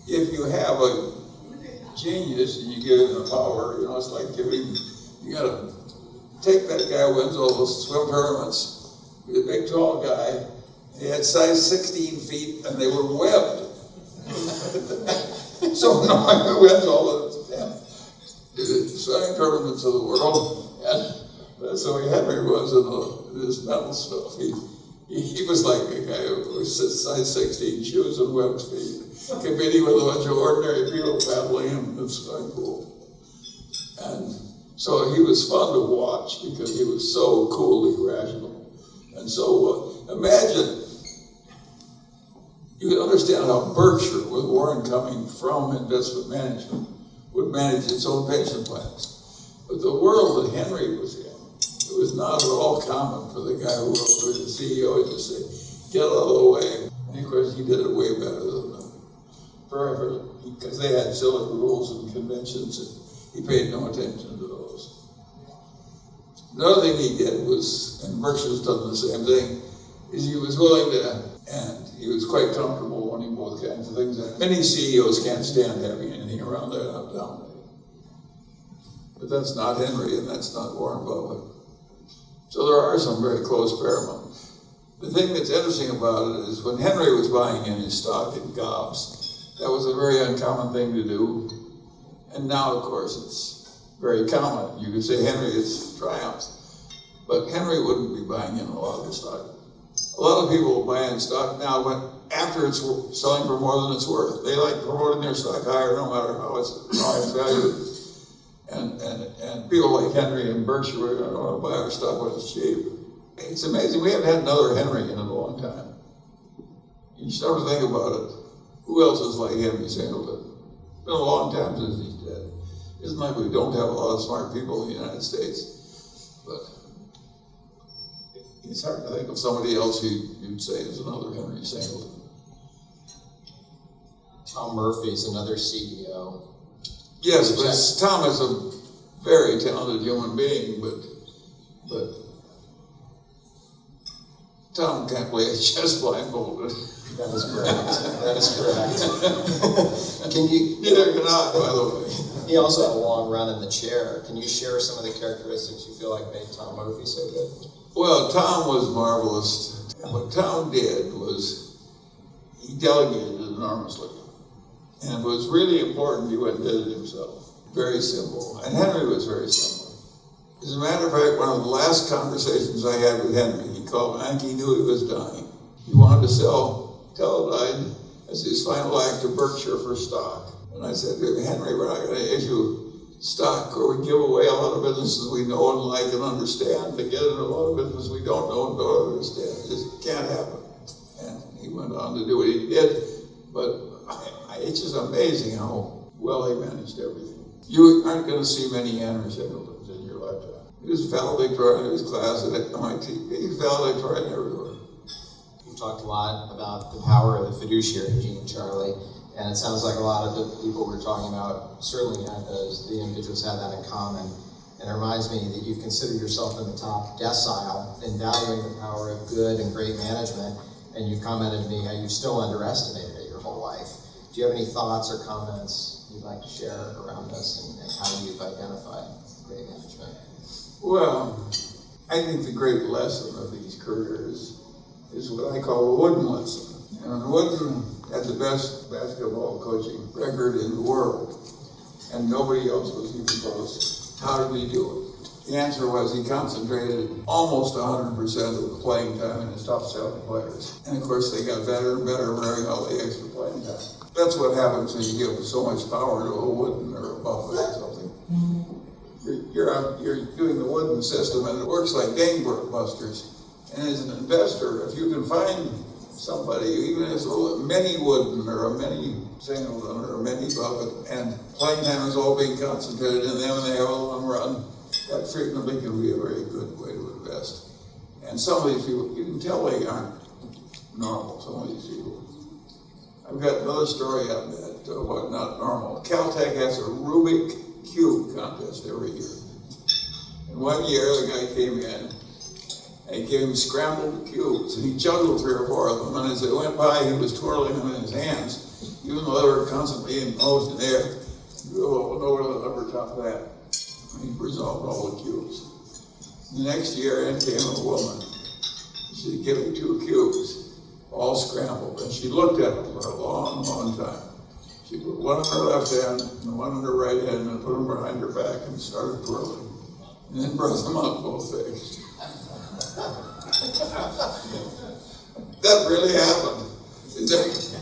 if you have a genius and you give him the power, it's like you gotta take that guy who wins all those swim tournaments. He's a big, tall guy. He had size 16 feet, and they were webbed. So no one wins all of the swimming tournaments of the world. And that's the way Henry was in his mental stuff. He was like a guy who was size 16 shoes and webbed feet, competing with a bunch of ordinary people paddling in the swimming pool. And so he was fun to watch because he was so coolly rational. And so imagine, you can understand how Berkshire, with Warren coming from investment management, would manage its own pension plans. But the world that Henry was in, it was not at all common for the guy who wrote for the CEO to say, get out of the way. And of course, he did it way better than them. Forever, because they had silly rules and conventions, and he paid no attention to those. Another thing he did was, and Berkshire's done the same thing, is he was willing to, and he was quite comfortable owning both kinds of things. Many CEOs can't stand having anything around there not dominating. But that's not Henry, and that's not Warren Buffett. So there are some very close parallels. The thing that's interesting about it is when Henry was buying in his stock in gobs, that was a very uncommon thing to do. And now, of course, it's very common. You could say Henry has triumphed, but Henry wouldn't be buying in a lot of his stock. A lot of people buy in stock now, but after it's selling for more than it's worth. They like promoting their stock higher no matter how it's valued. And people like Henry and Berkshire are going to want to buy our stock when it's cheap. It's amazing. We haven't had another Henry in a long time. You start to think about it. Who else is like Henry Singleton? It's been a long time since he's dead. Isn't like we don't have a lot of smart people in the United States, but it's hard to think of somebody else you'd say is another Henry Singleton. Tom Murphy's another CEO. Yes, but Tom is a very talented human being, but Tom can't play chess blindfolded. That is correct. That is correct. Neither can I, by the way. He also had a long run in the chair. Can you share some of the characteristics you feel like made Tom Murphy so good? Well, Tom was marvelous. What Tom did was he delegated enormously. And it was really important he went and did it himself. Very simple. And Henry was very simple. As a matter of fact, one of the last conversations I had with Henry, he called me, and he knew he was dying. He wanted to sell Todd as his final act to Berkshire for stock. And I said to him, Henry, we're not going to issue stock or we give away a lot of businesses we know and like and understand to get into a lot of business we don't know and don't understand. It just can't happen. And he went on to do what he did. But it's just amazing how well he managed everything. You aren't going to see many Henry Singletons in your lifetime. He was valedictorian in his class at MIT. He was valedictorian everywhere. You talked a lot about the power of the fiduciary gene, Charlie, and it sounds like a lot of the people we're talking about certainly had those. The individuals had that in common. And it reminds me that you've considered yourself in the top decile in valuing the power of good and great management, and you've commented to me how you've still underestimated it your whole life. Do you have any thoughts or comments you'd like to share around this and how you've identified great management? Well, I think the great lesson of these careers is what I call the Wooden lesson. And Wooden had the best basketball coaching record in the world, and nobody else was even close. How did he do it? The answer was he concentrated almost 100% of the playing time in his top 7 players. And of course, they got better and better wearing all the extra playing time. That's what happens when you give so much power to a Wooden or a Buffett or something. You're doing the Wooden system, and it works like gangbusters. And as an investor, if you can find somebody, even if it's a mini Wooden or a mini Singleton or a mini Buffett, and playing time is all being concentrated in them and they have a long run, that frequently can be a very good way to invest. And some of these people, you can tell they aren't normal, some of these people. I've got another story on that, what not normal. Caltech has a Rubik Cube contest every year. And one year the guy came in and he gave him scrambled cubes and he juggled 3 or 4 of them, and as they went by he was twirling them in his hands. even though they were constantly imposed in air. Nobody will ever top that. He resolved all the cubes. The next year in came a woman. She'd give me 2 cubes, all scrambled, and she looked at them for a long, long time. She put one on her left hand and one on her right hand and put them behind her back and started twirling. And then brought them out both ways. That really happened.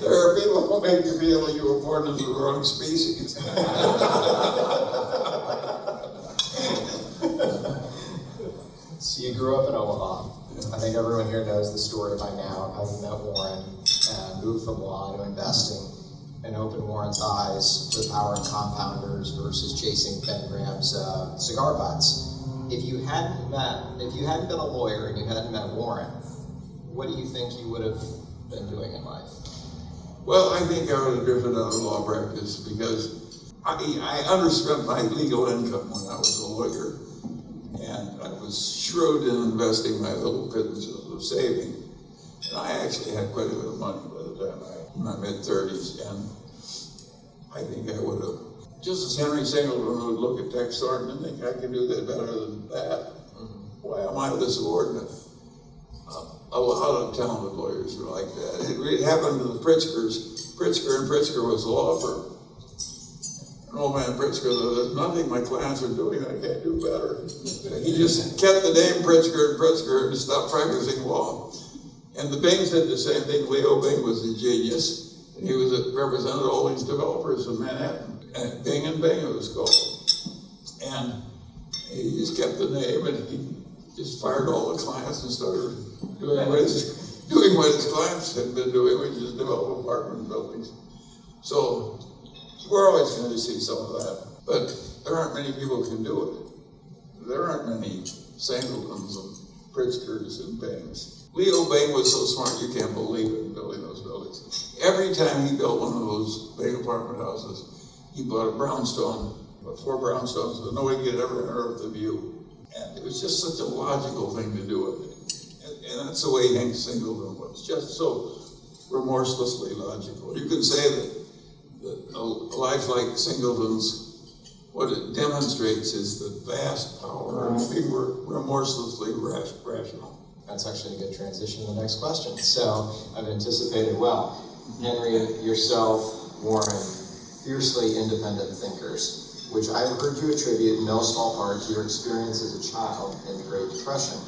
There are people who make you feel like you were born into the wrong species. So you grew up in Omaha. I think everyone here knows the story by now of how you met Warren and moved from law to investing and opened Warren's eyes to the power of compounders versus chasing Ben Graham's cigar butts. If you hadn't been a lawyer and you hadn't met Warren, what do you think you would have been doing in life? Well, I think I would have drifted out of law practice because I underspent my legal income when I was a lawyer. And I was shrewd in investing my little pittance of saving. And I actually had quite a bit of money by the time in my mid-30s. And I think I would have, just as Henry Singleton would look at Tex Thornton and think, I can do that better than that. Why am I this subordinate? A lot of talented lawyers were like that. It really happened to the Pritzkers. Pritzker was a law firm. An old man Pritzker, there's nothing my clients are doing I can't do better. He just kept the name Pritzker and stopped practicing law. And the Bings did the same thing. Leo Bing was a genius. And he represented all these developers in Manhattan. And Bing and Bing it was called. And he just kept the name and he just fired all the clients and started doing what his clients had been doing, which is develop apartment buildings. So we're always going to see some of that, but there aren't many people who can do it. There aren't many Singletons and Pritzkers and Bings. Leo Bing was so smart you can't believe it in building those buildings. Every time he built one of those big apartment houses, he bought a brownstone, 4 brownstones, so nobody could ever interrupt the view. And it was just such a logical thing to do it. And that's the way Hank Singleton was, just so remorselessly logical. You can say that a life like Singleton's, what it demonstrates is the vast power of being remorselessly rational. That's actually a good transition to the next question. So I've anticipated well. Henry, yourself, Warren, fiercely independent thinkers, which I've heard you attribute in no small part to your experience as a child in the Great Depression.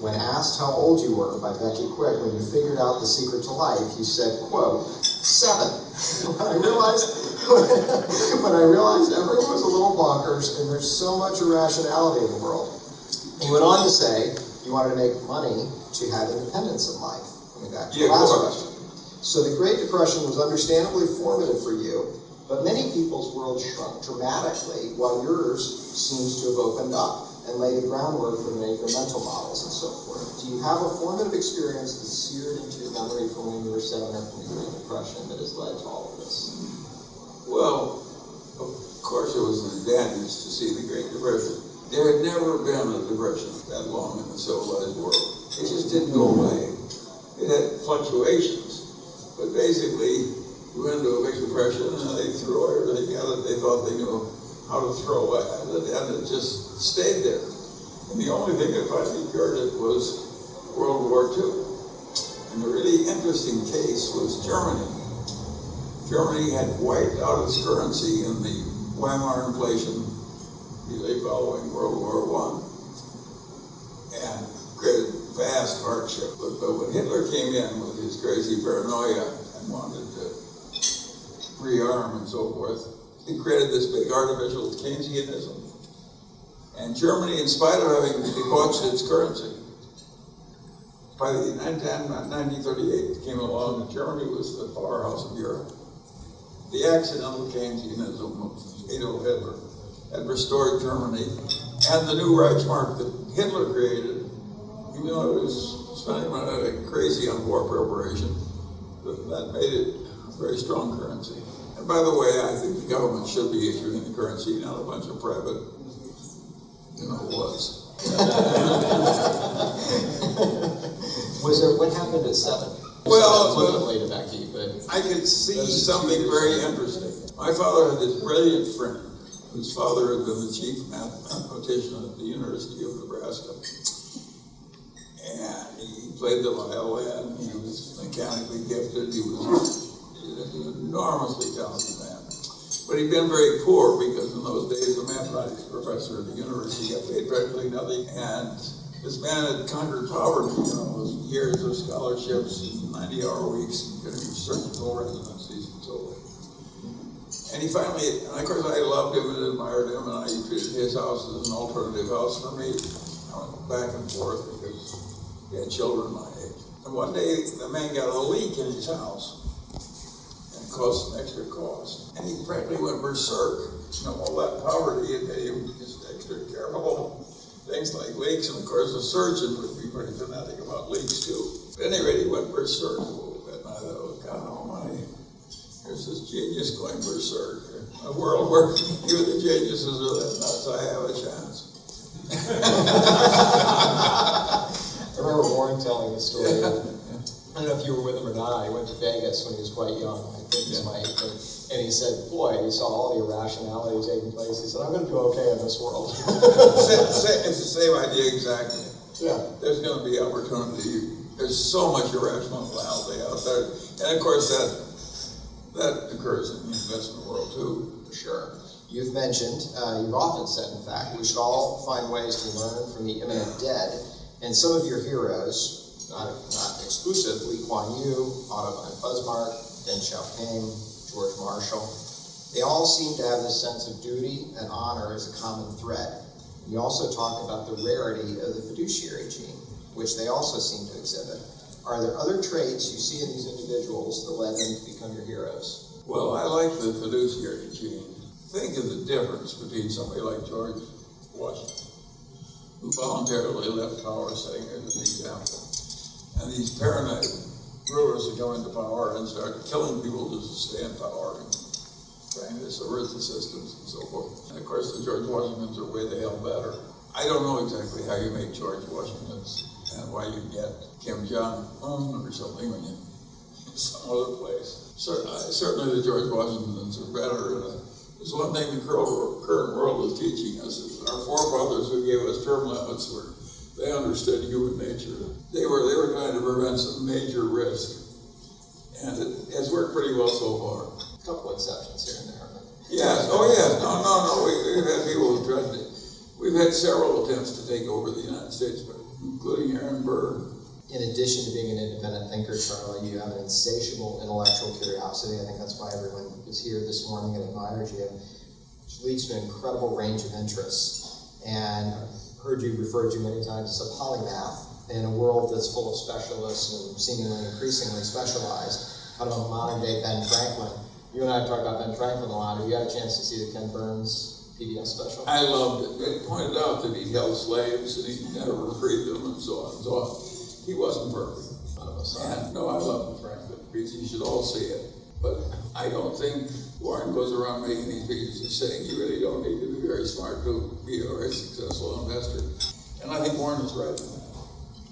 When asked how old you were by Becky Quick when you figured out the secret to life, you said, quote, 7. When I realized everyone was a little bonkers and there's so much irrationality in the world. He went on to say you wanted to make money to have independence in life. Coming back to the last question. So the Great Depression was understandably formative for you, but many people's world shrunk dramatically while yours seems to have opened up and laid the groundwork for many of your mental models and so forth. Do you have a formative experience that's seared into your memory from when you were 7 up in the Great Depression that has led to all of this? Well, of course it was an advantage to see the Great Depression. There had never been a depression that long in the civilized world. It just didn't go away. It had fluctuations, but basically you went into a big depression and they threw everything at it they thought they knew how to throw at it, and it just stayed there. And the only thing that finally cured it was World War II. And the really interesting case was Germany. Germany had wiped out its currency in the Weimar inflation following World War I and created vast hardship. But when Hitler came in with his crazy paranoia and wanted to rearm and so forth, he created this big artificial Keynesianism. And Germany, in spite of having debauched its currency, by the 1938 came along, and Germany was the powerhouse of Europe. The accidental Keynesianism of Adolf Hitler had restored Germany, and the new Reichsmark that Hitler created, even though it was spending money like crazy on war preparation, that made it a very strong currency. And by the way, I think the government should be issuing the currency, not a bunch of private, was. What happened at 7? Well, flippantly to Becky, but but I could see Those something 2 years very later. interesting. My father had this brilliant friend whose father had been the chief mathematician at the University of Nebraska. And he played the violin, he was mechanically gifted, he was an enormously talented man. But he'd been very poor because in those days the mathematics professor at the university got paid practically nothing. And this man had conquered poverty, with years of scholarships and 90-hour weeks and getting surgical residencies and so forth. And he finally, and of course I loved him and admired him, and I treated his house as an alternative house for me. I went back and forth because he had children my age. And one day the man got a leak in his house. Caused some extra cost. And he practically went berserk. All that poverty had made him just extra careful. Things like leaks, and of course a surgeon would be pretty fanatic about leaks too. At any rate, he went berserk a little bit. And I thought, oh God almighty, here's this genius going berserk. In a world where even the geniuses are that nuts, I have a chance. I remember Warren telling the story. I don't know if you were with him or not. He went to Vegas when he was quite young. I think this might. And he said, boy, he saw all the irrationality taking place. He said, I'm going to do okay in this world. It's the same idea exactly. Yeah. There's going to be opportunity. There's so much irrationality out there. And of course that occurs in the investment world too. For sure. You've mentioned, you've often said, in fact, we should all find ways to learn from the imminent dead. And some of your heroes, not exclusively, Kuan Yu, Otto von Bismarck, Deng Xiaoping, George Marshall, they all seem to have this sense of duty and honor as a common thread. You also talk about the rarity of the fiduciary gene, which they also seem to exhibit. Are there other traits you see in these individuals that led them to become your heroes? Well, I like the fiduciary gene. Think of the difference between somebody like George Washington, who voluntarily left power, setting as an example, and these paranoid rulers who come into power and start killing people just to stay in power and trying to subvert the systems and so forth. And of course, the George Washingtons are way the hell better. I don't know exactly how you make George Washingtons and why you get Kim Jong-un or something when you some other place. Certainly the George Washingtons are better. There's one thing the current world is teaching us is our forefathers who gave us term limits they understood human nature. They were trying to prevent some major risk, and it has worked pretty well so far. A couple exceptions here and there. Yes. Oh yes. No. We've had people who tried to. We've had several attempts to take over the United States, including Aaron Burr. In addition to being an independent thinker, Charlie, you have an insatiable intellectual curiosity. I think that's why everyone is here this morning and admires you, which leads to an incredible range of interests. And I've heard you referred to many times as a polymath in a world that's full of specialists and seemingly increasingly specialized. Kind of a modern-day Ben Franklin. You and I have talked about Ben Franklin a lot. Have you had a chance to see the Ken Burns PBS special? I loved it. It pointed out that he held slaves and he never freed them and so on and so on. He wasn't perfect. And no, I love the Franklin piece. You should all see it. But I don't think Warren goes around making these pieces saying you really don't need to be very smart to be a very successful investor. And I think Warren is right in that.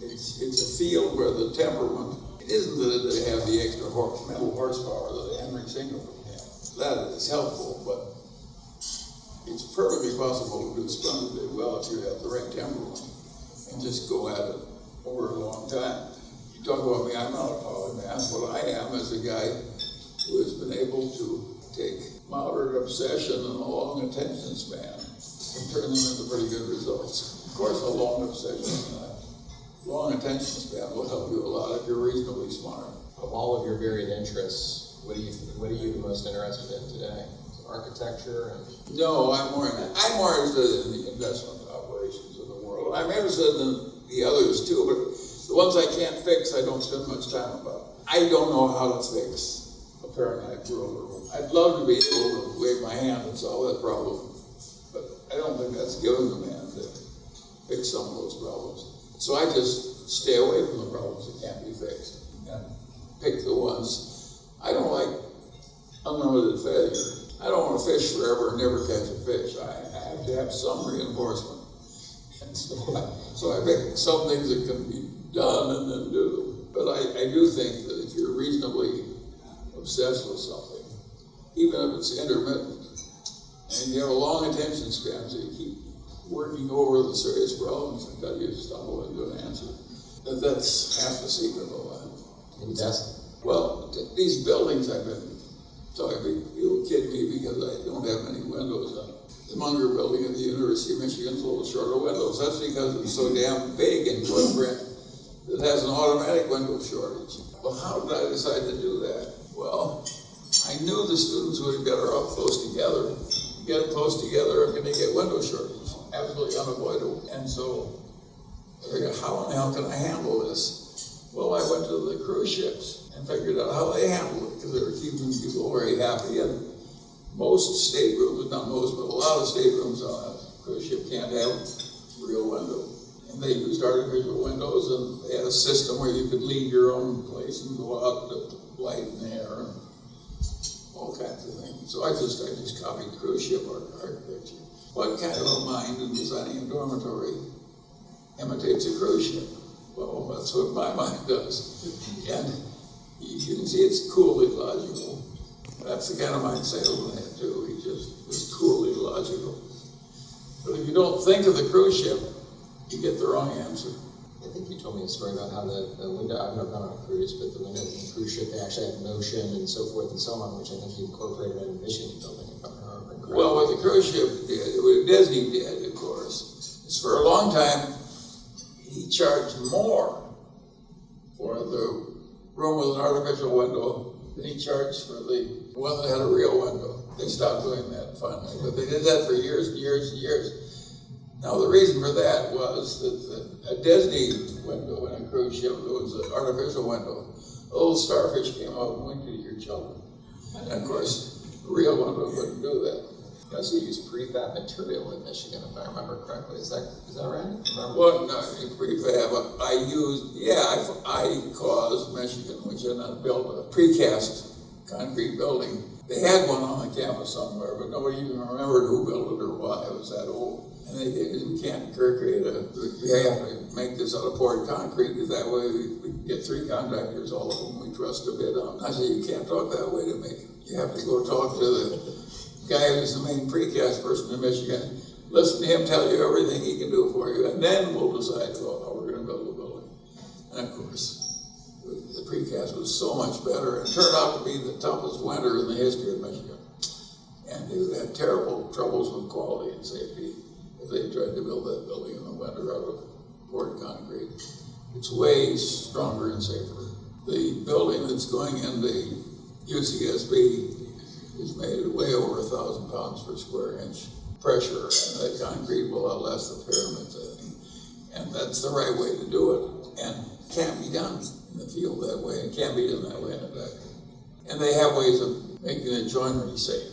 It's a field where the temperament, it isn't that they have the extra mental horsepower that Henry Singleton had. That is helpful, but it's perfectly possible to do splendidly well if you have the right temperament and just go at it over a long time. You talk about me, I'm not a polymath. What I am is a guy who has been able to take moderate obsession and a long attention span and turn them into pretty good results. Of course, a long obsession and a long attention span will help you a lot if you're reasonably smart. Of all of your varied interests, what are you the most interested in today? Architecture and No, I'm more interested in the investment operations of the world. I'm interested in the others too, but the ones I can't fix, I don't spend much time about. I don't know how to fix a paranoid ruler. I'd love to be able to wave my hand and solve that problem, but I don't think that's given the man to fix some of those problems. So I just stay away from the problems that can't be fixed and pick the ones. I don't like unlimited failure. I don't want to fish forever and never catch a fish. I have to have some reinforcement. And so I pick some things that can be done and then do them. But I do think that if you're reasonably obsessed with something, even if it's intermittent, and you have a long attention span, so you keep working over the serious problems until you stumble into an answer. That's half the secret of life. Any test? Well, these buildings I've been talking about, you'll kid me because I don't have many windows on it. The Munger building at the University of Michigan's a little short of windows. That's because it's so damn big in footprint. It has an automatic window shortage. Well, how did I decide to do that? Well, I knew the students would be better off close together. Get them close together, I'm going to get window shortage. Absolutely unavoidable. And so I figured, how in the hell can I handle this? Well, I went to the cruise ships and figured out how they handled it because they were keeping people very happy. And most staterooms, not most, but a lot of staterooms on a cruise ship can't have real window. And they used artificial windows, and they had a system where you could leave your own place and go out to light and air and all kinds of things. So I just copied cruise ship architecture. What kind of a mind in designing a dormitory imitates a cruise ship? Well, that's what my mind does. And you can see it's coolly logical. That's the kind of mind Singleton had too. He just was coolly logical. But if you don't think of the cruise ship, you get the wrong answer. I think you told me a story about how the window, I've never gone on a cruise, but the windows in the cruise ship, they actually have motion and so forth and so on, which I think you incorporated in the Michigan building, if I'm remembering correctly. Well, what the cruise ship did, what Disney did, of course, is for a long time, he charged more for the room with an artificial window than he charged for the one that had a real window. They stopped doing that finally, but they did that for years and years and years. Now, the reason for that was that a Disney window in a cruise ship, it was an artificial window. A little starfish came out and winked at your children. And of course, a real window wouldn't do that. You also use prefab material in Michigan, if I remember correctly. Is that right? Well, no, prefab, I caused Michigan, which had not built a precast concrete building. They had one on the campus somewhere, but nobody even remembered who built it or why. It was that old. And we can't create we have to make this out of poured concrete, because that way we can get 3 contractors, all of whom we trust to bid on. I said, you can't talk that way to me. You have to go talk to the guy who's the main precast person in Michigan. Listen to him tell you everything he can do for you, and then we'll decide how we're going to build the building. And of course, the precast was so much better. It turned out to be the toughest winter in the history of Michigan. And they had terrible troubles with quality and safety if they tried to build that building in the winter out of poured concrete. It's way stronger and safer. The building that's going in the UCSB is made at way over 1,000 pounds per square inch pressure, and that concrete will outlast the pyramids, I think. And that's the right way to do it. And it can't be done in the field that way. It can't be done that way in a factory. And they have ways of making the joinery safe.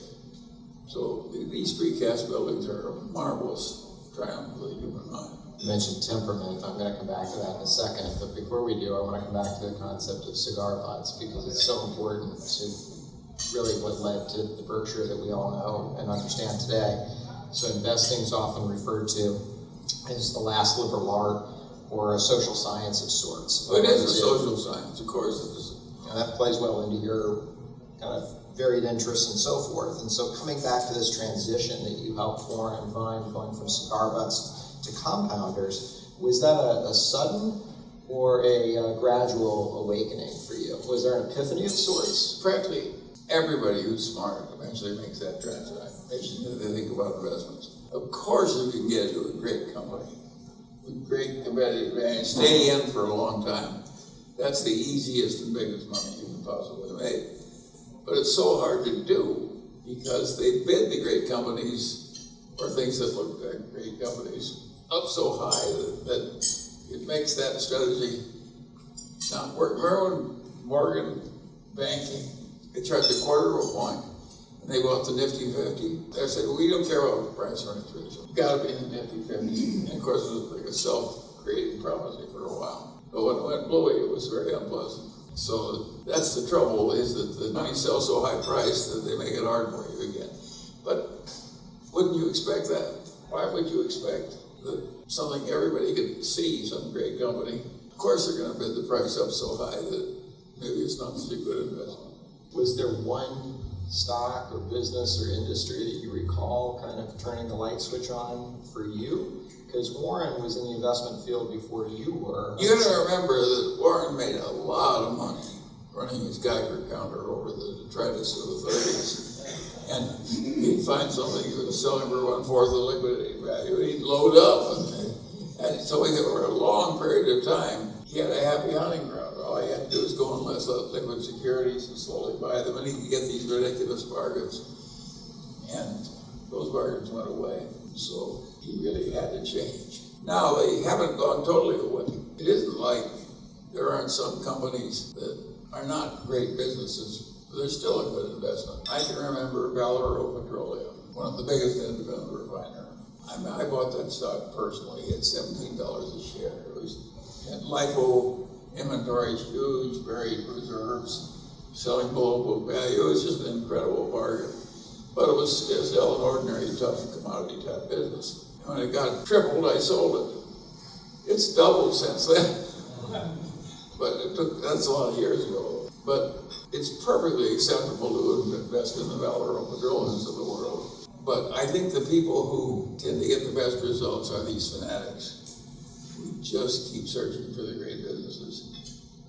So these precast buildings are a marvelous triumph of the human mind. You mentioned temperament. I'm going to come back to that in a second. But before we do, I want to come back to the concept of cigar butts, because it's so important to really what led to the Berkshire that we all know and understand today. So investing is often referred to as the last liberal art or a social science of sorts. Well, it is a social science, of course. It is. And that plays well into your kind of varied interests and so forth. And so coming back to this transition that you helped Warren and Vine, going from cigar butts to compounders, was that a sudden or a gradual awakening for you? Was there an epiphany of sorts? Practically everybody who's smart eventually makes that transformation if they think about investments. Of course, if you can get into a great company with great competitive advantage, stay in for a long time, that's the easiest and biggest money you can possibly make. But it's so hard to do because they bid the great companies, or things that look like great companies, up so high that it makes that strategy not work. Remember when Morgan banking, they charged a quarter of a point, and they go up to Nifty 50. They said, we don't care about the price or anything. You've got to be in the Nifty 50. And of course, it was like a self-creating prophecy for a while. But when it went bluey, it was very unpleasant. So that's the trouble, is that the money sells so high priced that they make it hard for you again. But wouldn't you expect that? Why would you expect that something everybody could see, some great company? Of course they're going to bid the price up so high that maybe it's not such a good investment. Was there one stock or business or industry that you recall kind of turning the light switch on for you? Because Warren was in the investment field before you were. You gotta remember that Warren made a lot of money running his Geiger counter over the detritus of the 30s. And he'd find something he was selling for 1/4 the liquidating value, he'd load up. And so over a long period of time, he had a happy hunting ground. All he had to do was go and list out liquid securities and slowly buy them, and he could get these ridiculous bargains. And those bargains went away. So he really had to change. Now they haven't gone totally away. It isn't like there aren't some companies that are not great businesses. They're still a good investment. I can remember Valero Petroleum, one of the biggest independent refiner. I bought that stock personally at $17 a share. It was had LIFO inventories, huge buried reserves, selling below book value. It was just an incredible bargain. But it was still an ordinary, tough commodity type business. When it got tripled, I sold it. It's doubled since then. But that's a lot of years ago. But it's perfectly acceptable to invest in the Valero Petroleums of the world. But I think the people who tend to get the best results are these fanatics who just keep searching for the great businesses.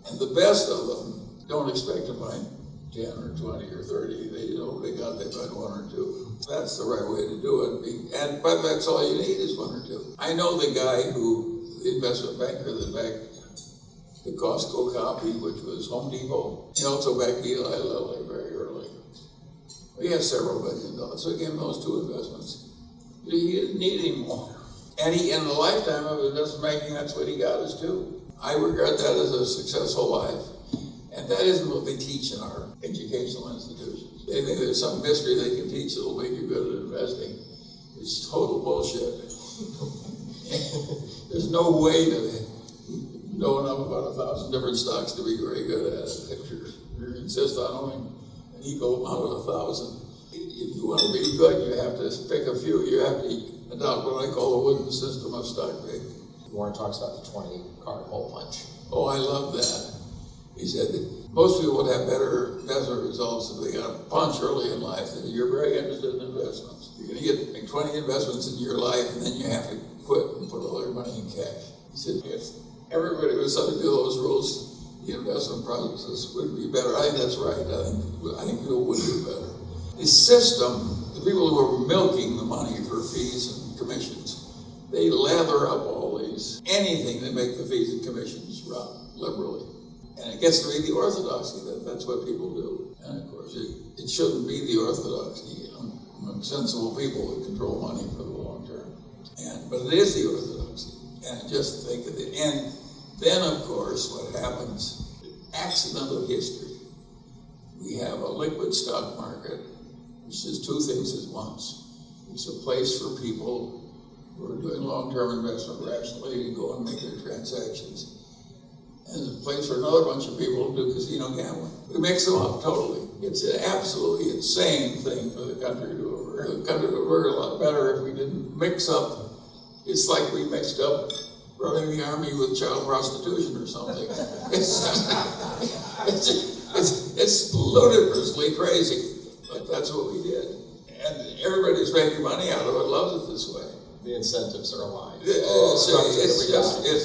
And the best of them don't expect to find 10 or 20 or 30. They know they find 1 or 2. That's the right way to do it. But that's all you need is 1 or 2. I know the guy the investment banker that backed the Costco copy, which was Home Depot. He also backed Eli Lilly very early. He has several $1 billion, so he gave him those 2 investments. He didn't need any more. And in the lifetime of investment banking, that's what he got is 2. I regard that as a successful life. And that isn't what they teach in our educational institutions. They think there's some mystery they can teach that'll make you good at investing. It's total bullshit. There's no way to know enough about 1,000 different stocks to be very good at it. If you insist on owning an equal amount of 1,000, if you want to be good, you have to pick a few. You have to adopt what I call the wooden system of stock picking. Warren talks about the 20-card hole punch. Oh, I love that. He said that most people would have better results if they got a punch early in life. And you're very interested in investments. You're going to make 20 investments in your life, and then you have to quit and put all your money in cash. He said, if everybody was subject to those rules, the investment process would be better. I think that's right. I think people would do better. The system, the people who are milking the money for fees and commissions, they lather up all these, anything to make the fees and commissions run liberally. And it gets to be the orthodoxy that that's what people do. And of course, it shouldn't be the orthodoxy among sensible people who control money for the long term. But it is the orthodoxy. And just think of it. And then, of course, what happens, accident of history. We have a liquid stock market, which does 2 things at once. It's a place for people who are doing long-term investment rationally to go and make their transactions. And it's a place for another bunch of people to do casino gambling. We mix them up totally. It's an absolutely insane thing for the country to do. The country would work a lot better if we didn't mix up. It's like we mixed up running the army with child prostitution or something. It's ludicrously crazy, but that's what we did. And everybody's making money out of it, loves it this way. The incentives are aligned. It's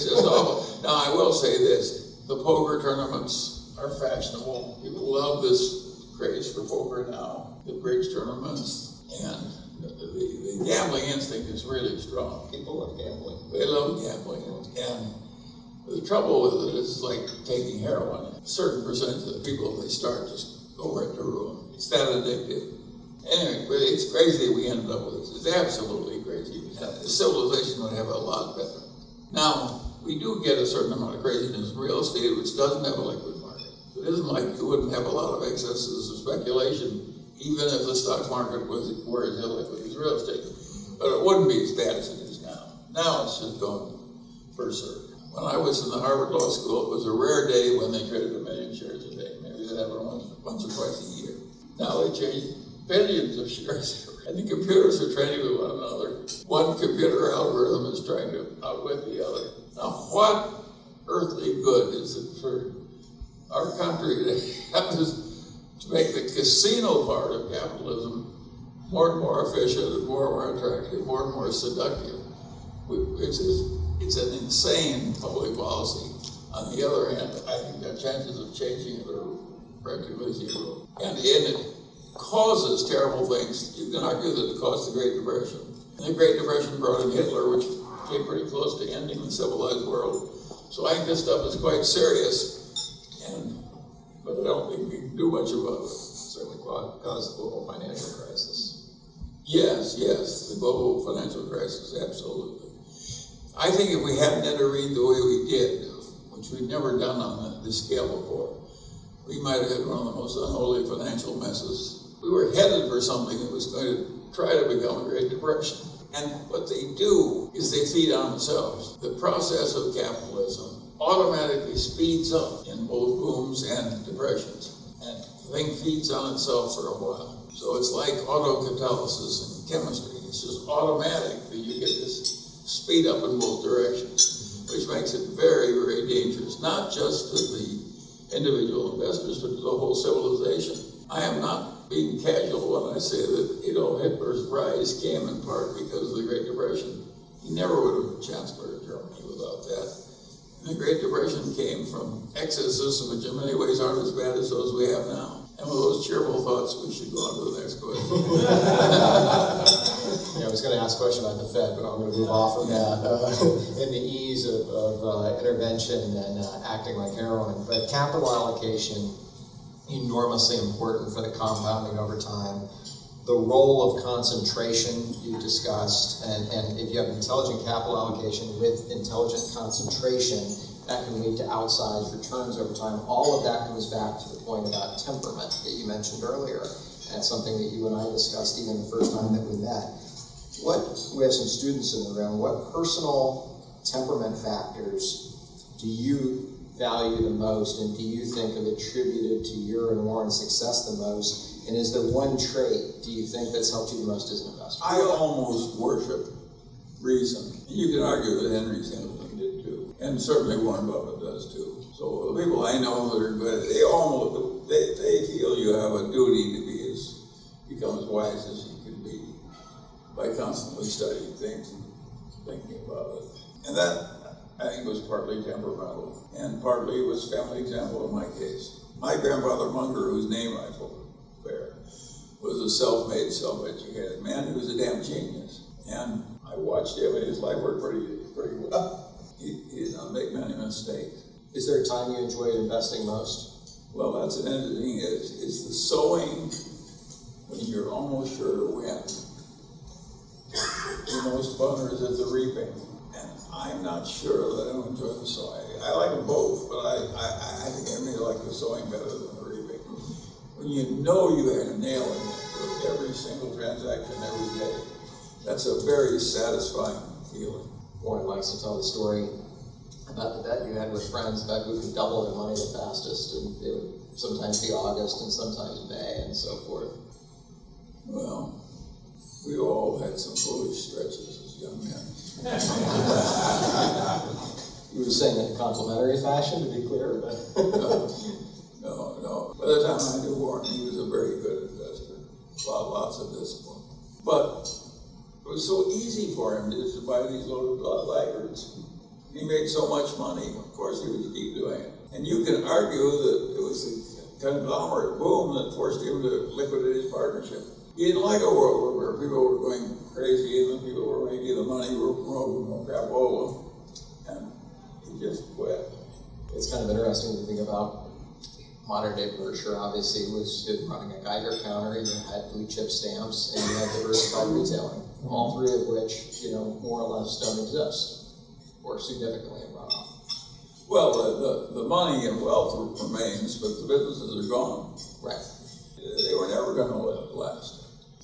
just awful. Now, I will say this. The poker tournaments are fashionable. People love this craze for poker now. The bridge tournaments. And the gambling instinct is really strong. People love gambling. They love gambling. And the trouble with it is like taking heroin. A certain percentage of the people, they start just go right to ruin. It's that addictive. Anyway, but it's crazy we ended up with this. It's absolutely crazy. Civilization would have a lot better. Now, we do get a certain amount of craziness in real estate, which doesn't have a liquid market. It isn't like you wouldn't have a lot of excesses of speculation, even if the stock market were as illiquid as real estate. But it wouldn't be as bad as it is now. Now it's just gone berserk. When I was in the Harvard Law School, it was a rare day when they traded 1 million shares a day. Maybe they'd have it once or twice a year. Now they trade billions of shares. And the computers are trading with one another. One computer algorithm is trying to outwit the other. Now, what earthly good is it for our country to have this to make the casino part of capitalism more and more efficient and more and more attractive, more and more seductive. It's an insane public policy. On the other hand, I think the chances of changing it are practically zero. And it causes terrible things. You can argue that it caused the Great Depression. And the Great Depression brought in Hitler, which came pretty close to ending the civilized world. So I think this stuff is quite serious, but I don't think we can do much about it. Certainly caused the global financial crisis. Yes, the global financial crisis, absolutely. I think if we hadn't intervened the way we did, which we've never done on this scale before, we might have had one of the most unholy financial messes. We were headed for something that was going to try to become a Great Depression. And what they do is they feed on themselves. The process of capitalism automatically speeds up in both booms and depressions. And the thing feeds on itself for a while. So it's like autocatalysis in chemistry. It's just automatic that you get this speed up in both directions, which makes it very, very dangerous, not just to the individual investors, but to the whole civilization. I am not being casual when I say that Adolf Hitler's rise came in part because of the Great Depression. He never would have been Chancellor of Germany without that. And the Great Depression came from excesses which in many ways aren't as bad as those we have now. And with those cheerful thoughts, we should go on to the next question. Yeah, I was going to ask a question about the Fed, but I'm going to move off of that. In the ease of intervention and acting like heroin. But capital allocation, enormously important for the compounding over time. The role of concentration you discussed, and if you have intelligent capital allocation with intelligent concentration, that can lead to outsized returns over time. All of that comes back to the point about temperament that you mentioned earlier. And it's something that you and I discussed even the first time that we met. We have some students in the room. What personal temperament factors do you value the most, and do you think have attributed to your and Warren's success the most? And is there one trait do you think that's helped you the most as an investor? I almost worship reason. You can argue that Henry Singleton did too, and certainly Warren Buffett does too. So the people I know that are good, they feel you have a duty to become as wise as you can be by constantly studying things and thinking about it. And that, I think, was partly temperamental, and partly was family example in my case. My grandfather Munger, whose name I bear, was a self-made, self-educated man who was a damn genius. And I watched him, and his life worked pretty well. He did not make many mistakes. Is there a time you enjoyed investing most? Well, that's an interesting thing. It's the sowing when you're almost sure to win. The most fun is at the reaping. And I'm not sure that I don't enjoy the sowing. I like them both, but I think I may like the sowing better than the reaping. When you know you are nailing it with every single transaction every day, that's a very satisfying feeling. Warren likes to tell the story about the bet you had with friends about who could double their money the fastest, and it would sometimes be August and sometimes May and so forth. Well, we all had some foolish stretches as young men. You were saying in a complimentary fashion, to be clear, but No. By the time I knew Warren, he was a very good investor. Lots of discipline. But it was so easy for him to buy these loaded laggards. He made so much money, of course he would keep doing it. And you can argue that it was a conglomerate boom that forced him to liquidate his partnership. He didn't like a world where people were going crazy and the people were making the money were promoting crapola. And he just quit. it's kind of interesting to think about modern day Berkshire. Obviously was running a Geiger counter, you had blue chip stamps, and you had diversified retailing, all three of which, more or less don't exist, or significantly in runoff. Well, the money and wealth remains, but the businesses are gone. Right. They were never going to last.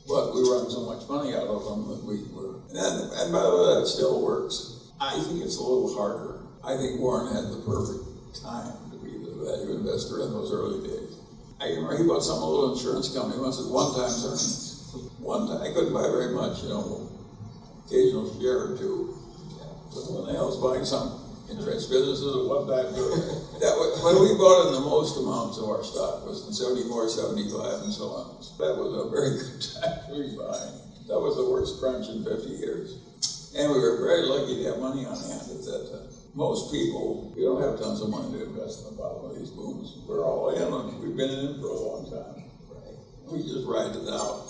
But we run so much money out of them that we were. And by the way, that still works. I think it's a little harder. I think Warren had the perfect time to be the value investor in those early days. I remember he bought some little insurance company once at one time's earnings. One time, I couldn't buy very much, occasional share or two. But when I was buying some Insurance business is a one-time deal. When we bought in the most amounts of our stock was in 74, 75, and so on. That was a very good time to be buying. That was the worst crunch in 50 years. And we were very lucky to have money on hand at that time. Most people, we don't have tons of money to invest in the bottom of these booms. We're all in, and we've been in for a long time. Right. We just ride it out.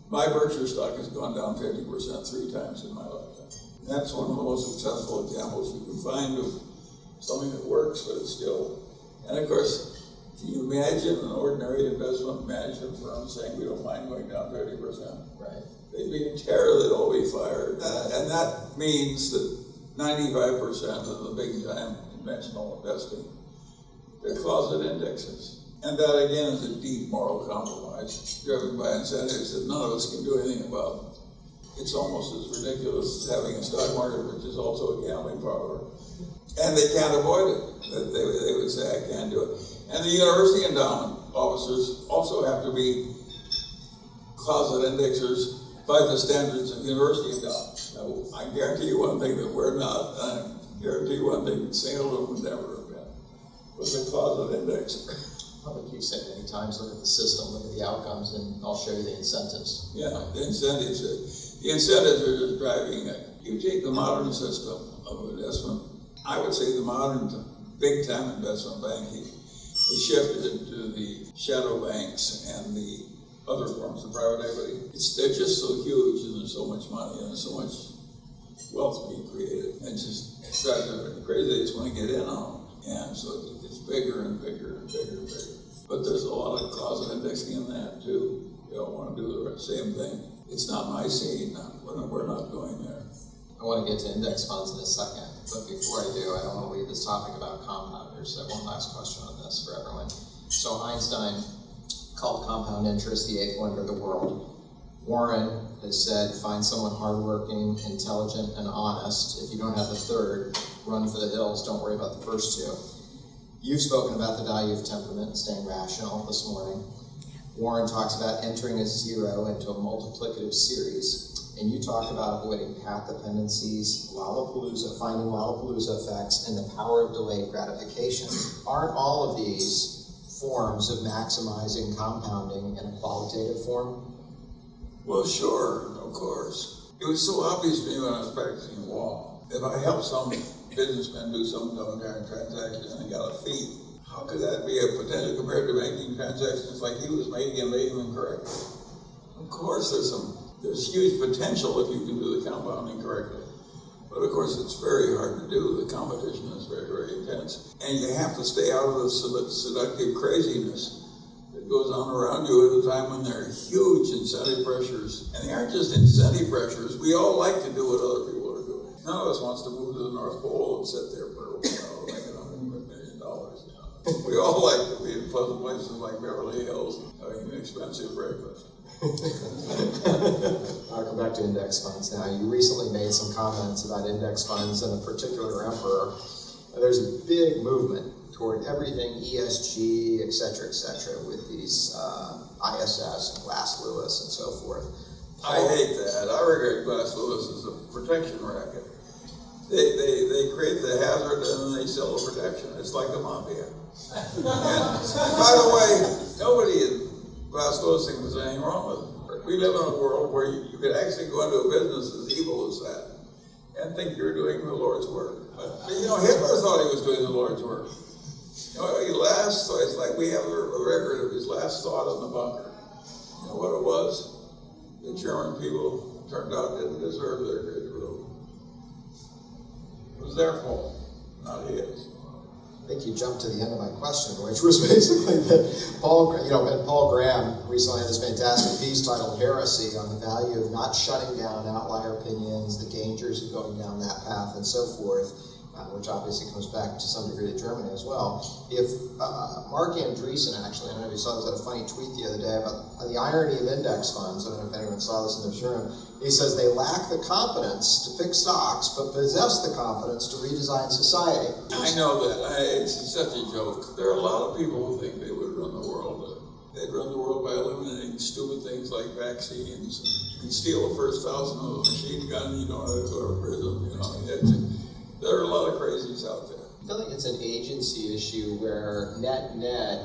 My Berkshire stock has gone down 50% 3 times in my lifetime. That's one of the most successful examples you can find of something that works, but it's still. And of course, can you imagine an ordinary investment management firm saying we don't mind going down 30%? Right. They'd be in terror, they'd all be fired. And that means that 95% of the big time conventional investing, they're closet indexes. And that again is a deep moral compromise driven by incentives that none of us can do anything about. It's almost as ridiculous as having a stock market, which is also a gambling parlor. And they can't avoid it. They would say, I can't do it. And the university endowment officers also have to be closet indexers by the standards of university endowments. Now, I guarantee you one thing that we're not. I guarantee you one thing that Singleton would never have been. Was a closet indexer. Like you said many times, look at the system, look at the outcomes, and I'll show you the incentives. Yeah, the incentives are just driving it. You take the modern system of investment, I would say the modern big-time investment banking is shifted into the shadow banks and the other forms of private equity. They're just so huge, and there's so much money, and there's so much wealth being created. And just drives everybody crazy. They just want to get in on them. And so it gets bigger and bigger and bigger and bigger. But there's a lot of closet indexing in that too. You don't want to do the same thing. It's not my scene. We're not going there. I want to get to index funds in a second, but before I do, I don't want to leave this topic about compounders. I have one last question on this for everyone. So Einstein called compound interest the 8th wonder of the world. Warren has said, find someone hardworking, intelligent, and honest. If you don't have the third, run for the hills. Don't worry about the first two. You've spoken about the value of temperament and staying rational this morning. Warren talks about entering a zero into a multiplicative series, and you talk about avoiding path dependencies, finding Lollapalooza effects, and the power of delayed gratification. Aren't all of these forms of maximizing compounding in a qualitative form? Well, sure, of course. It was so obvious to me when I was practicing law. If I helped some businessman do some transaction and he got a fee, how could that be a potential compared to making transactions like he was making and making them correctly? Of course, there's huge potential if you can do the compounding correctly. But of course, it's very hard to do. The competition is very, very intense. And you have to stay out of the seductive craziness that goes on around you at a time when there are huge incentive pressures. And they aren't just incentive pressures. We all like to do what other people are doing. None of us wants to move to the North Pole and sit there for making $100 million. We all like to be in pleasant places like Beverly Hills, having an expensive breakfast. I'll come back to index funds now. You recently made some comments about index funds and a particular emperor. There's a big movement toward everything ESG, et cetera, with these ISS and Glass Lewis and so forth. I hate that. I regard Glass Lewis as a protection racket. They create the hazard and then they sell the protection. It's like the mafia. And by the way, nobody in Glass Lewis thinks there's anything wrong with it. We live in a world where you could actually go into a business as evil as that and think you're doing the Lord's work. But Hitler thought he was doing the Lord's work. It's like we have a record of his last thought in the bunker. You know what it was? The German people turned out didn't deserve their good rule. It was their fault, not his. I think you jumped to the end of my question, which was basically that Paul Graham recently had this fantastic piece titled Heresy on the value of not shutting down outlier opinions, the dangers of going down that path, and so forth, which obviously comes back to some degree to Germany as well. If Mark Andreessen, actually, I don't know if you saw this, had a funny tweet the other day about the irony of index funds. I don't know if anyone saw this in this room. He says they lack the competence to pick stocks, but possess the competence to redesign society. I know that. It's such a joke. There are a lot of people who think they would run the world. They'd run the world by eliminating stupid things like vaccines. You can steal the first 1,000 of a machine gun, you don't have to go to prison. There are a lot of crazies out there. I feel like it's an agency issue where net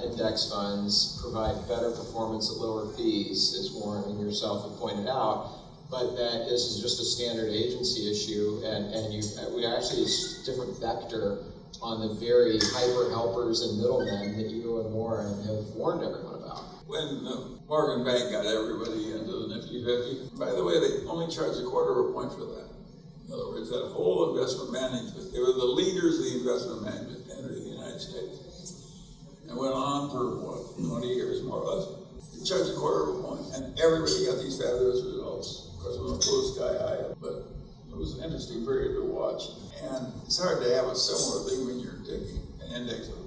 index funds provide better performance at lower fees, as Warren and yourself have pointed out, but that this is just a standard agency issue, and we actually use a different vector on the very hyper helpers and middlemen that you and Warren have warned everyone about. When Morgan Bank got everybody into the Nifty 50, by the way, they only charged a quarter of a point for that. In other words, that whole investment management, they were the leaders of the investment management in the United States. And went on for, 20 years more or less. They charged a quarter of a point, and everybody got these fabulous results. Of course, it was blue sky high, but it was an interesting period to watch. And it's hard to have a similar thing when you're taking an index of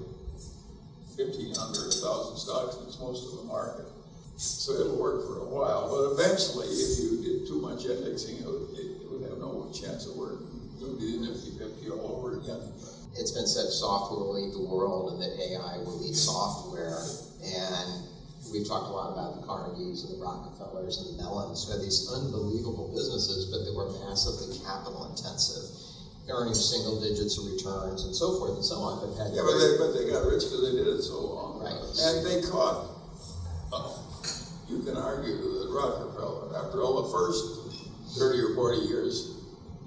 1,500, 1,000 stocks, that's most of the market. So it'll work for a while, but eventually, if you did too much indexing, it would have no chance of working. It would be the Nifty 50 all over again. It's been said software will lead the world and that AI will lead software. And we've talked a lot about the Carnegies and the Rockefellers and the Mellons, who had these unbelievable businesses, but they were massively capital intensive, earning single digits of returns and so forth and so on. But they got rich because they did it so long. Right. And they caught. You can argue that Rockefeller, after all the first 30 or 40 years,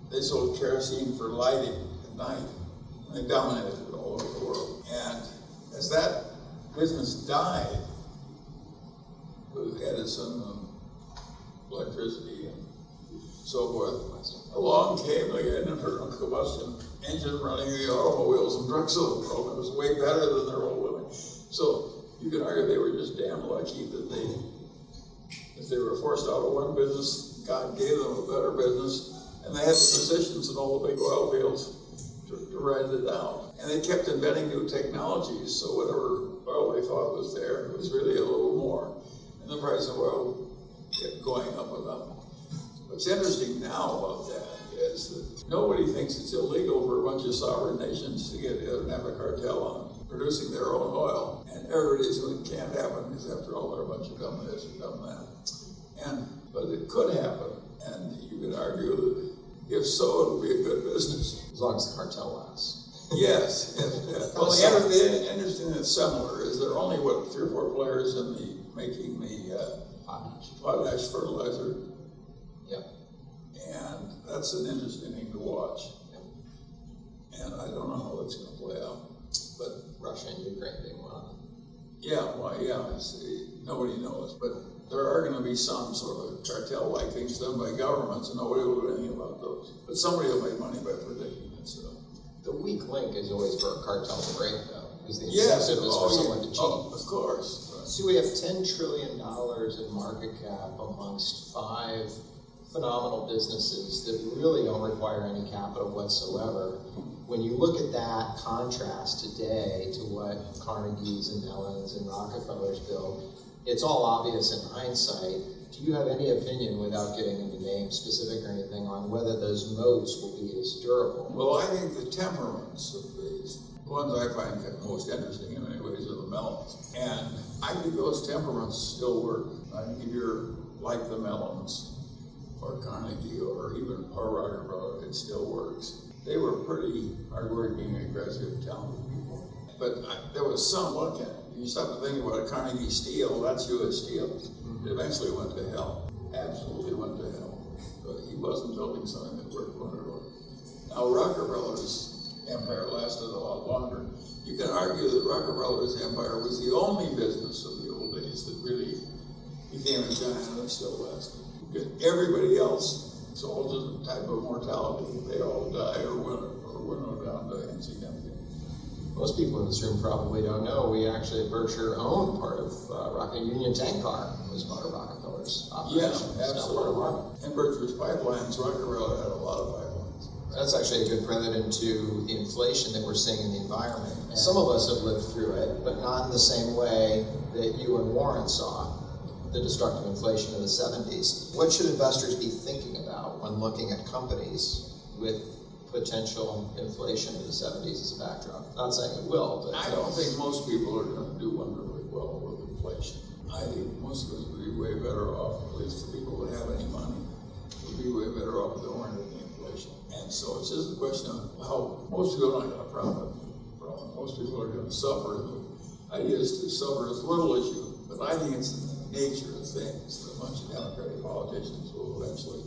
they sold kerosene for lighting at night. And they dominated it all over the world. And as that business died, with Edison and electricity and so forth, along came the internal combustion engine running the automobiles and trucks of the world. It was way better than their old living. So you can argue they were just damn lucky that if they were forced out of one business, God gave them a better business, and they had the positions in all the big oil fields to ride it out. And they kept inventing new technologies, so whatever oil they thought was there, it was really a little more. And the price of oil kept going up and up. What's interesting now about that is that nobody thinks it's illegal for a bunch of sovereign nations to get together and have a cartel on producing their own oil. And everybody's saying it can't happen because after all, they're a bunch of dumb this and dumb that. But it could happen, and you could argue that if so, it'll be a good business. as long as the cartel lasts. Yes. Well, the interesting and similar is there are only, 3 or 4 players in making the potash fertilizer. Yep. And that's an interesting thing to watch. Yep. And I don't know how that's going to play out. But Russia and Ukraine being one of them. Nobody knows. But there are going to be some sort of cartel-like things done by governments, and nobody will do anything about those. But somebody will make money by predicting it. So the weak link is always for a cartel to break, though, because the incentive is for someone to cheat. Of course. Right. So we have $10 trillion in market cap amongst 5 phenomenal businesses that really don't require any capital whatsoever. When you look at that contrast today to what Carnegies and Mellons and Rockefellers built, it's all obvious in hindsight. Do you have any opinion, without getting into name specific or anything, on whether those moats will be as durable? Well, I think the temperaments of these, the ones I find most interesting in many ways, are the Mellons. And I think those temperaments still work. I think if you're like the Mellons, or Carnegie, or even Rockefeller, it still works. They were pretty hardworking, aggressive, talented people. But there was some look at it. You stop to think about Carnegie Steel, that's U.S. Steel. It eventually went to hell. Absolutely went to hell. But he wasn't building something that worked wonderfully. Now, Rockefeller's empire lasted a lot longer. You can argue that Rockefeller's empire was the only business of the old days that really became a giant and still lasted. Everybody else, it's all just a type of mortality. They all die or winnow down to insignificant. Most people in this room probably don't know, we actually at Berkshire own part of Union Tank Car was part of Rockefeller's operation. Yeah, absolutely. And Berkshire's pipelines, Rockefeller had a lot of pipelines. That's actually a good prelude to the inflation that we're seeing in the environment. Some of us have lived through it, but not in the same way that you and Warren saw the destructive inflation of the 70s. What should investors be thinking about when looking at companies with potential inflation in the 70s as a backdrop? Not saying it will, but I don't think most people are going to do wonderfully well with inflation. I think most of us would be way better off, at least the people that have any money, would be way better off if there weren't any inflation. And And so it's just a question of how most people are not going to profit from it. Most people are going to suffer. The idea is to suffer as little as you. But I think it's in the nature of things that a bunch of Democratic politicians will eventually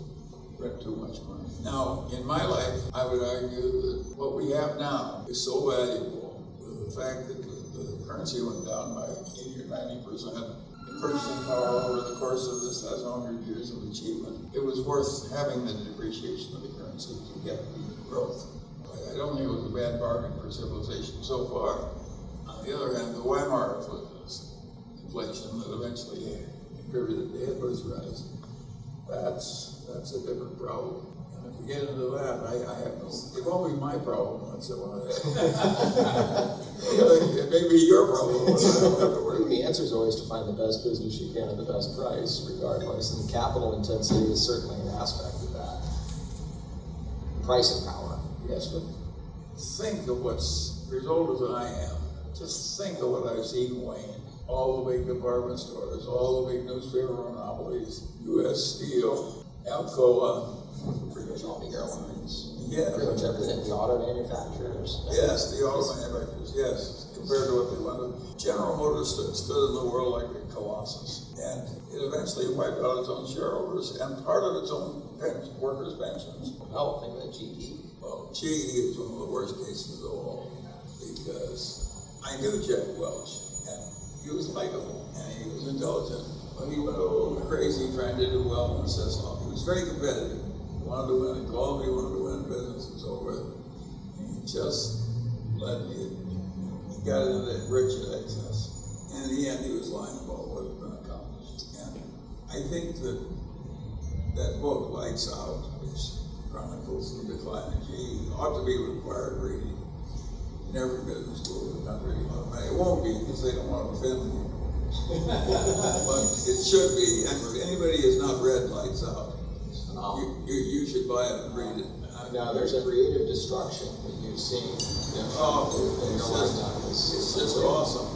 print too much money. Now, in my life, I would argue that what we have now is so valuable with the fact that the currency went down by 80 or 90%. Purchasing power over the course of this 100 years of achievement, it was worth having the depreciation of the currency to get the growth. I don't think it was a bad bargain for civilization so far. On the other hand, the Weimar inflation that eventually contributed to Hitler's rise, that's a different problem. And if we get into that, I have no, if only my problem, that's what it may be your problem. I think the answer is always to find the best business you can at the best price, regardless. And capital intensity is certainly an aspect of that. Pricing power. Yes, but think of what's, as old as I am, just think of what I've seen wane. All the big department stores, all the big newspaper monopolies, U.S. Steel, Alcoa, pretty much all big airlines. Yeah. Pretty much everything. The auto manufacturers. Yes, the auto manufacturers, yes. Compared to what they wanted. General Motors stood in the world like a colossus. And it eventually wiped out its own shareholders and part of its own workers' pensions. Oh, think of that GE. Well, GE is one of the worst cases of all because I knew Jack Welch and he was likable and he was intelligent. But he went a little crazy trying to do well in the system. He was very competitive. He wanted to win in golf, he wanted to win in business and so forth. And he just let me. He got into that rich in excess. And in the end, he was lying about what had been accomplished. And I think that book, Lights Out, which chronicles the decline of GE, ought to be required reading in every business school in the country. It won't be because they don't want to offend you. But it should be. And if anybody has not read Lights Out, you should buy it and read it. Now, there's a creative destruction that you've seen. It's just awesome.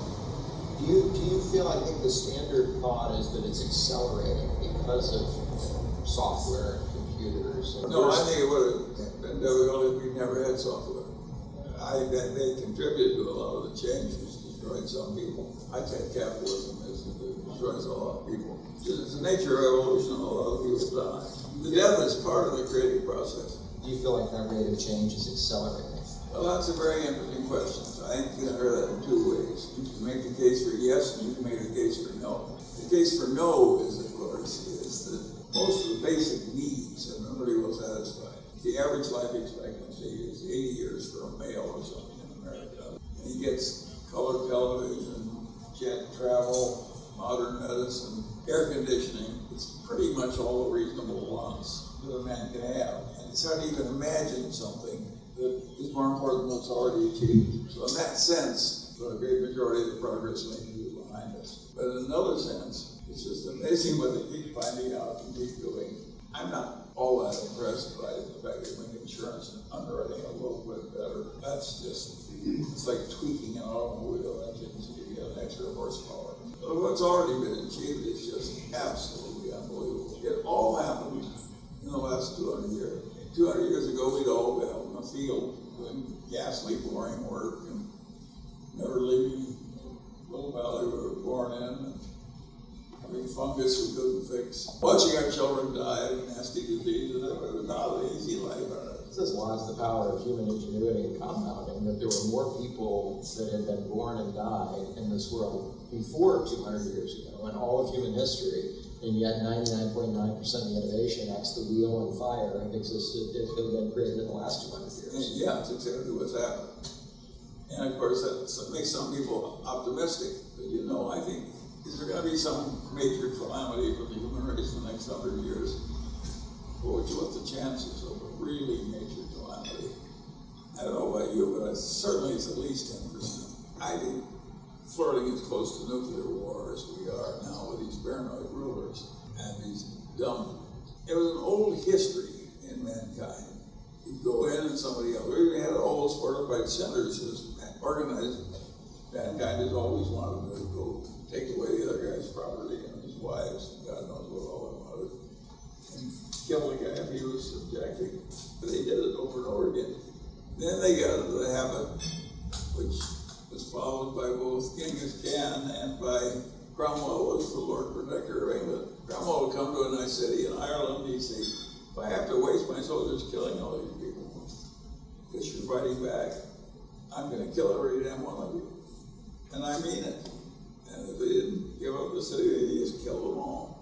Do you feel, I think the standard thought is that it's accelerating because of software and computers? And No, I think it would have been difficult if we never had software. I think that they contributed to a lot of the change which destroyed some people. I think capitalism destroys a lot of people. It's the nature of evolution, a lot of people die. The death is part of the creative process. Do you feel like that rate of change is accelerating? Well, that's a very interesting question. I think you can hear that in two ways. You can make the case for yes, and you can make the case for no. The case for no is, of course, is that most of the basic needs have been really well satisfied. The average life expectancy is 80 years for a male or something in America. And he gets color television, jet travel, modern medicine, air conditioning. It's pretty much all the reasonable wants that a man can have. And it's hard to even imagine something that is more important than what's already achieved. So in that sense, the great majority of the progress may be behind us. But in another sense, it's just amazing what they keep finding out and keep doing. I'm not all that impressed by the fact that we make insurance and underwriting a little bit better. That's just, it's like tweaking an automobile engine so you get an extra horsepower. But what's already been achieved is just absolutely unbelievable. It all happened in the last 200 years. 200 years ago, we'd all be out in the field doing ghastly boring work and never leaving the little valley we were born in, and having fungus we couldn't fix. Watching our children die of nasty diseases, it was not an easy life. This lies the power of human ingenuity and compounding, that there were more people that had been born and died in this world before 200 years ago in all of human history. And yet 99.9% of the innovation, that's the wheel and fire, have existed, have been created in the last 200 years. Yeah, it's exactly what's happened. And of course, that makes some people optimistic. But you know, I think, is there going to be some major calamity for the human race in the next 100 years? Well, what's the chances of a really major calamity? I don't know about you, but certainly it's at least 10%. I think flirting as close to nuclear war as we are now with these paranoid rulers and these dumb. It was an old history in mankind. You'd go in and somebody else. We even had all those fortified centers as organized. Mankind has always wanted to go take away the other guy's property and his wives, and God knows what all that wanted. And kill the guy if he was subjecting. But they did it over and over again. Then they got into the habit, which was followed by both Genghis Khan and by Cromwell, was the Lord Protector of England. Cromwell would come to a nice city in Ireland, he'd say, if I have to waste my soldiers killing all these people, because you're fighting back, I'm going to kill every damn one of you. And I mean it. And if they didn't give up the city, they just killed them all.